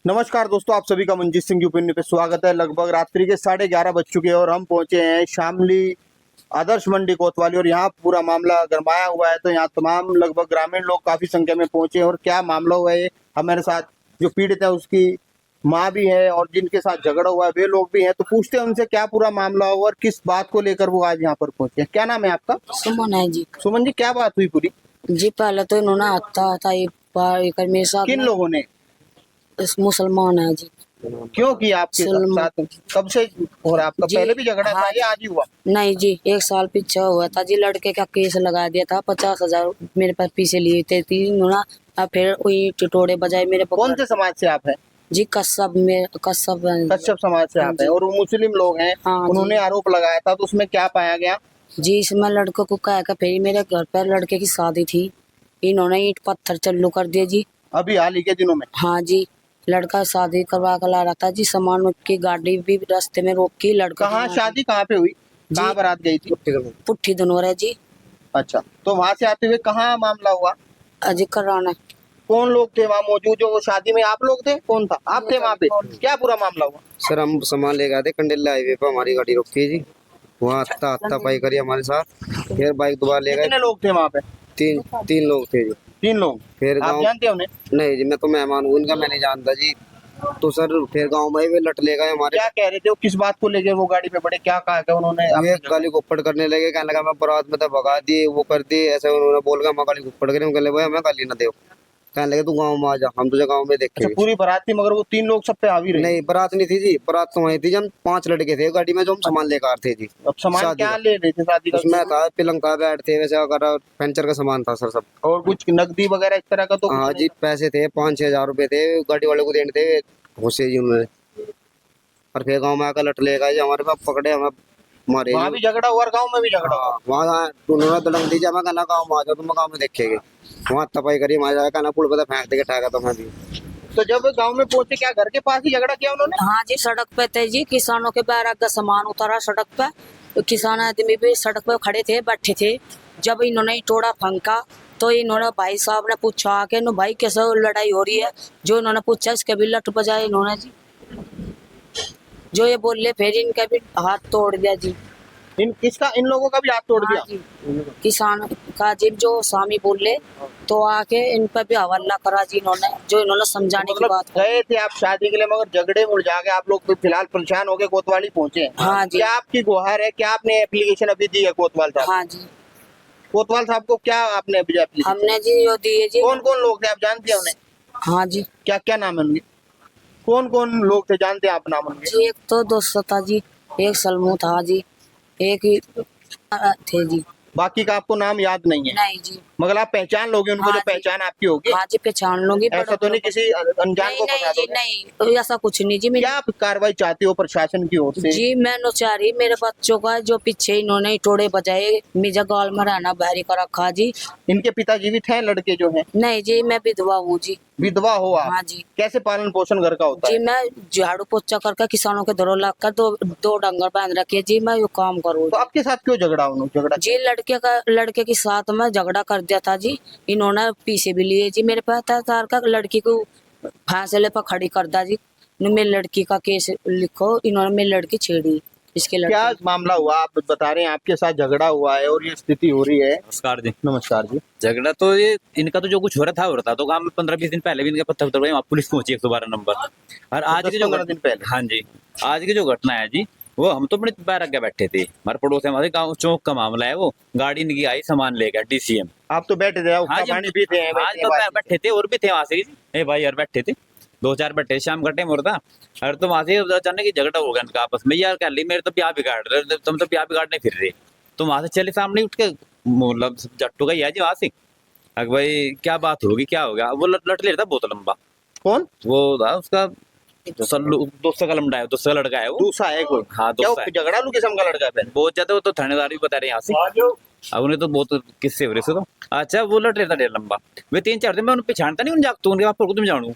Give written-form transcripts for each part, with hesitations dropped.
नमस्कार दोस्तों, आप सभी का मंजीत सिंह यूपी पे स्वागत है। लगभग रात्रि के 11:30 बज चुके हैं और हम पहुंचे हैं शामली आदर्श मंडी कोतवाली और यहाँ पूरा मामला गरमाया हुआ है। तो यहाँ तमाम लगभग ग्रामीण लोग काफी संख्या में पहुंचे हैं और क्या मामला हुआ है ये हमारे साथ जो पीड़ित है उसकी माँ भी है और जिनके साथ झगड़ा हुआ है वे लोग भी हैं। तो पूछते हैं उनसे क्या पूरा मामला हुआ और किस बात को लेकर वो आज यहाँ पर पहुंचे हैं। क्या नाम है आपका? सुमन है जी। सुमन जी, क्या बात हुई पूरी? जी पहले तो इन्होंने हत्या ये पार कर मेरे साथ किन लोगों ने? इस मुसलमान है जी। क्यों किया आपके सलमान। साथ? कब से हो रहा है आपका? जी, पहले भी झगड़ा था हाँ या आज ही हुआ? नहीं जी, 1 साल पीछे हुआ था जी। लड़के का केस लगा दिया था, 50,000 मेरे पास पीछे लिए थे इन्होंने। अब फिर वही टिटोड़े बजाए मेरे कौन से समाज से आप हैं? जी कस्सब में कस्सब कश्यप समाज से आप हैं और वो मुस्लिम लोग हैं। हाँ जी। उन्होंने आरोप लगाया था, तो उसमें क्या पाया गया? जी इसमें लड़कों को कहा का फिर मेरे घर पर लड़के की शादी थी, इन्होंने ईंट पत्थर चालू कर दिए जी। अभी हाल ही के दिनों में? हाँ जी, लड़का शादी करवा कर ला रहा था जी, सामान की गाड़ी भी रास्ते में रोक के लड़का कहाँ शादी कहाँ पे हुई? कहाँ बारात गई थी? पुट्ठी धनोर है जी। अच्छा, तो वहां से आते हुए कहाँ मामला हुआ? अजय कराना। कौन लोग थे वहाँ मौजूद? जो शादी में आप लोग थे? कौन था? आप थे वहाँ पे? क्या पूरा मामला हुआ? सर हम सामान ले गए थे कंडेला हाईवे पर, हमारी गाड़ी रुकी है जी। वहाँ हत्ता पाई करी हमारे साथ। फिर बाइक दोबारा ले कितने गए। लोग थे वहाँ पे? तीन तीन लोग थे जी। 3 लोग। फिर आप गाँव जानते हो उन्हें? नहीं जी, मैं तो मेहमान हूँ उनका, मैं नहीं जानता जी। तो सर फिर गांव में वे लट ले गए हमारे। क्या कह रहे थे वो? किस बात को लेके वो गाड़ी पे बढ़े? क्या कहा था उन्होंने? ये गाली गुप्पड़ करने लगे, कहने लगा मैं बारात में तो भगा दिए, वो कर दिए, ऐसे उन्होंने बोल गया मैं गाली गुप्पड़ करी। कहले भाई हमें गाली ना दे। कहने लगे तू गाँव में आ जा, हम तुझे गाँव में अच्छा, देखेंगे। पूरी बारात थी मगर वो 3 लोग सब पे हावी रहे? नहीं बारात नहीं थी जी, बारात तो वही थी जब 5 लड़के थे गाड़ी में, जो हम सामान लेकर आ रहे थे जी। अब सामान शादी क्या का। ले रहे थे शादी का? उसमें था पलंग था, बेड थे, वैसे वगैरह पंचर का सामान था सर सब। और कुछ नकदी वगैरह इस तरह का तो कुछ हाँ नहीं जी, था? पैसे थे 5-6 हजार रुपए थे, गाड़ी वाले को देने थे, घुसे जी उन्होंने। और फिर गाँव में आकर लट ले गए जी, हमारे पास पकड़े, हमें मारे वहाँ जी। भी झगड़ा हुआ और गाँव में भी झगड़ा हुआ? हाँ वहाँ उन्होंने दलंग दी, मैं कहना गाँव में आ जाओ, तुम गाँव में देखेंगे। वहाँ तपाई करी, हमारे जाकर कहना पुल पर फेंक देके ठाका तो मैं जी। तो जब गांव में पहुंचे, क्या घर के पास ही झगड़ा किया उन्होंने? हाँ जी, सड़क पे थे जी, किसानों के बैरक का सामान उतारा सड़क पे। तो किसान आदमी भी सड़क पे खड़े थे, बैठे थे। जब इन्होंने टोड़ा फंका तो इन्होंने भाई साहब ने पूछा आके नो भाई कैसे लड़ाई हो रही है। जो इन्होंने पूछा इसके भी लट बजाए इन्होंने जी। जो ये बोले फिर इनका भी हाथ तोड़ दिया जी। इन लोगों का भी हाथ तोड़ हाँ दिया? जी, किसान का जी जो स्वामी बोले तो आके इन पर भी हवाला करा जी इन्होंने, जो इन्होंने समझाने की मतलब बात करी। गए थे आप शादी के लिए मगर झगड़े मुलझा के आप लोग तो फिलहाल परेशान हो गए, कोतवाली पहुंचे हैं। हाँ जी। क्या आपकी गुहार है? क्या आपने एप्लीकेशन अभी दी है कोतवाल साहब? हाँ जी, कोतवाल साहब को क्या आपने अभी एप्लीकेशन? हमने जी वो दिए जी। कौन कौन लोग थे आप जानते हैं उन्हें? हाँ जी क्या क्या नाम है उनके? कौन कौन लोग थे जानते हैं आप नाम उनके? जी, एक तो दोस्त था जी, एक सलमू था जी, एक ही थे जी। बाकी का आपको नाम याद नहीं है? नहीं जी। मगर आप पहचान लोगे उनको? हाँ जो जी। पहचान आपकी होगी? हाँ जी, पहचान लूंगी। ऐसा तो नहीं किसी अनजान नहीं को नहीं फंसा जी, दोगे? नहीं तो ऐसा कुछ नहीं जी। क्या आप कार्रवाई चाहते हो प्रशासन की ओर से? जी मैं नौचारी मेरे बच्चों का जो पीछे इन्होंने टोड़े बजाए, मिर्जा गाल में रहना बहरी का रखा जी। इनके पिता जीवित हैं लड़के जो हैं? नहीं जी, मैं विधवा हूँ जी। विधवा हो आप? हाँ जी। कैसे पालन पोषण घर का होता जी है? मैं झाड़ू पोछा करके किसानों के धरो लाकर दो डंगर बांध रखे जी, मैं यो काम करूँ। तो आपके साथ क्यों झगड़ा उन्होंने? झगड़ा जी लड़के के साथ में झगड़ा कर दिया था जी। इन्होंने पीछे भी लिए जी, मेरे पास था तार का, लड़की को फैसले पर खड़ी कर दा जी। मेरी लड़की का केस लिखो, इन्होंने मेरी लड़की छेड़ी इसके क्या लड़के। मामला हुआ? आप बता रहे हैं आपके साथ झगड़ा हुआ है और ये स्थिति हो रही है। नमस्कार जी। नमस्कार जी। झगड़ा तो ये इनका तो जो कुछ हो रहा था तो काम में 15-20 दिन पहले भी इनके पत्थर उतर गए, वहाँ पुलिस पहुंची 112 नंबर। और आज की जो 10-15 दिन पहले? हाँ जी, आज की जो घटना है जी, वो हम तो अपने पैर आगे बैठे थे, हमारे पड़ोस है, हमारे गाँव चौक का मामला है। वो गाड़ी इनकी आई, सामान ले गया DCM। आप तो बैठे थे, हाँ उसका जी, पानी पीते हैं? आज तो बैठे थे और भी थे वहां से जी, भाई यार बैठे थे, 2-4 बैठे, शाम का टाइम हो रहा था। अरे तो वहां से अचानक ही झगड़ा हो गया इनका आपस में, यार कह ली मेरे तो प्यार बिगाड़ रहे, तुम तो प्यार बिगाड़ने फिर रहे। तो वहां से चले सामने उठ के, मतलब जट्टू का ही है जी वहां से। अगर भाई क्या बात होगी, क्या हो गया, वो लट ले रहा था बहुत लंबा। कौन? वो था उसका दोस्त का लमडा है, दोस्त का लड़का है वो। दूसरा है कोई? हाँ क्या दोस्त वो है, झगड़ालू किस्म का लड़का है? बहुत ज्यादा। वो तो थानेदार भी बता रहे हैं यहाँ से, अब उन्हें तो बहुत किस्से हो रहे थे। तो अच्छा वो लट रहा था ढेर लंबा, वे 3-4 दिन मैं उन्हें पहचानता नहीं, उन जागतो उनके बाप को तुम जानू।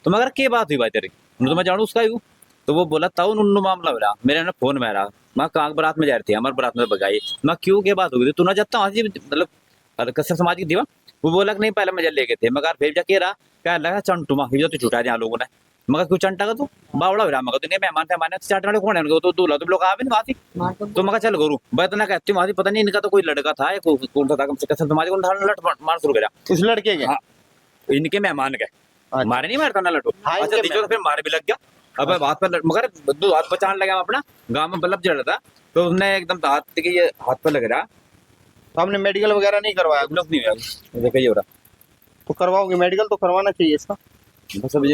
तो मगर क्या बात हुई भाई तेरी, तो मैं जानू उसका ही हूँ। तो वो बोला था उन्होंने मामला हो रहा, मेरे ना फोन में रहा, मैं कहाँ बारात में जा रही थी, हमारे बारात में बगाई। मैं क्यों क्या बात हो गई, तू ना जाता हूँ मतलब कसर समाज की दीवा। वो बोला कि नहीं पहले मैं जल लेके थे, मगर फिर जाके रहा क्या लगा चंटू माँ तो छुटा दिया लोगों ने। मगर क्यों चंटा का तू बावड़ा हो रहा मगर तूने मेहमान थे माने चाटने वाले कौन है उनको तो दूल्हा तुम लोग आवे ना आती तो मगर चल गुरु मैं इतना कहती हूँ पता नहीं इनका तो कोई लड़का था या कौन सा था कम से कम तुम्हारे कौन था लट मार शुरू करा उस लड़के के हाँ इनके मेहमान के मारे नहीं मारता ना लटो हाँ, अच्छा इनके दीजो तो फिर मारे भी लग गया अब हाथ पर मगर दो हाथ बचाने लगा अपना गांव में बल्लभ जड़ रहा था तो उसने एकदम हाथ के ये हाथ पर लग रहा तो हमने मेडिकल वगैरह नहीं करवाया लोग नहीं हुआ देखा ये हो रहा तो करवाओगे मेडिकल तो करवाना चाहिए इसका बस अब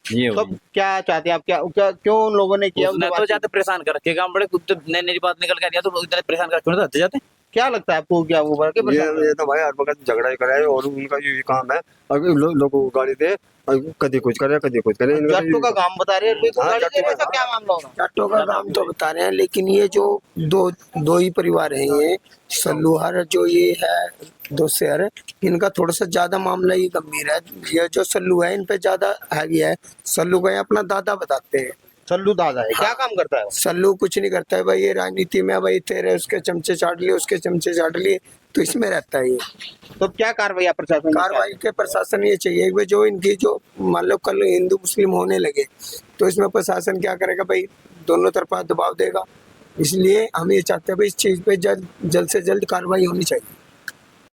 ये हो तो गई। क्या चाहते हैं आप क्या क्यों उन लोगों ने किया उसने उनको तो बात- जाते परेशान कर रखे गांव बड़े कुत्ते नई नई बात निकल के आ रही है तो इतने परेशान कर क्यों रहते जाते क्या लगता है आपको क्या वो बड़ा के ये तो भाई हर वक्त झगड़ा ही करे और उनका ये काम है अगर लोगों को गाड़ी दे कभी कुछ करे कभी कुछ करे इनका जट्टू का काम बता रहे हैं हाँ, गाड़ी दे रहे हैं, जट्टू इसका का क्या मामला होगा जाटों का काम तो बता रहे हैं, लेकिन ये जो दो ही परिवार हैं, ये सल्लूहर जो ये है दो शहर, इनका थोड़ा सा ज्यादा मामला ये गंभीर है। ये जो सल्लू है इन पे ज्यादा हैवी है। सल्लू का ये अपना दादा बताते हैं। सल्लू दादा है क्या काम करता है वो? सल्लू कुछ नहीं करता है भाई, ये राजनीति में भाई तेरे उसके चमचे चाट लिए, उसके चमचे चाट लिए, तो इसमें रहता है ये। तो क्या कार्रवाई आप प्रशासन की कार्रवाई के प्रशासन ये चाहिए कि भाई जो इनकी जो मान लो कल हिंदू मुस्लिम होने लगे तो इसमें प्रशासन क्या करेगा भाई, दोनों तरफा दबाव देगा। इसलिए हम ये चाहते हैं भाई इस चीज पे जल्द से जल्द कार्रवाई होनी चाहिए।